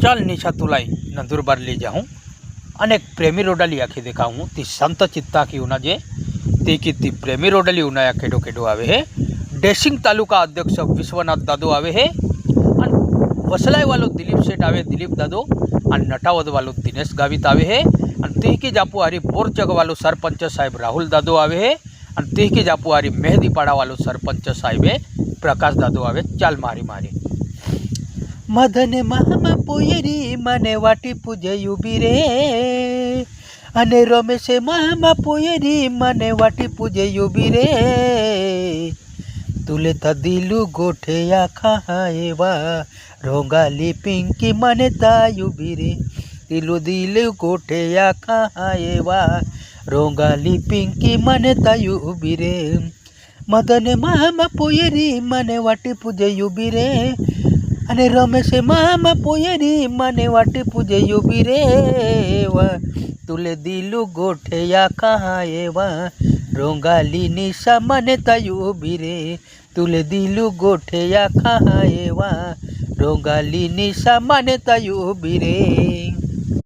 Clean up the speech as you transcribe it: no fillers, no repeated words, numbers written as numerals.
चल निशा तुलाई नंदुरबार ले जाऊं अनेक प्रेमी रोडाली आखी दिखाऊं ती संत चित्ता की उना जे ती की ती प्रेमी रोडाली उना केडो केडो आवे है। डेसिंग तालुका अध्यक्ष विश्वनाथ दादो आवे है। वसलाई वालो दिलीप सेठ आवे दिलीप दादो और नटावद वालो दिनेश गावित आवे है। ती की जापू हारी बोरजग वालो सरपंच साहेब राहुल दादो आवे है। ती की जापू हारी मेहदीपाड़ा वालो सरपंच साहेब प्रकाश दादो आवे। चाल मारी मारी मदन मामा पोयरी मने वाटी पूजे युबी रे अने रमेश मामा पोयरी मने वाटी पूजे युबी रे तुले ता दिलू गोठे आखा एवा रोंगाली पिंकी मने ता युबी रे दिलू गोठे आखा एवा रोंगाली पिंकी मने ता युबी रे मदन मामा पोयरी मने वाटी पूजे युबी रे अने रमेश मामा पोयरी मने वाटी पूजे युबी रे वा तुले दिलू गोठे आखा एवा रोंगाली निशा मने ता युबी रे तुले दिलू गोठे आखा एवा रोंगाली निशा मने ता युबी रे।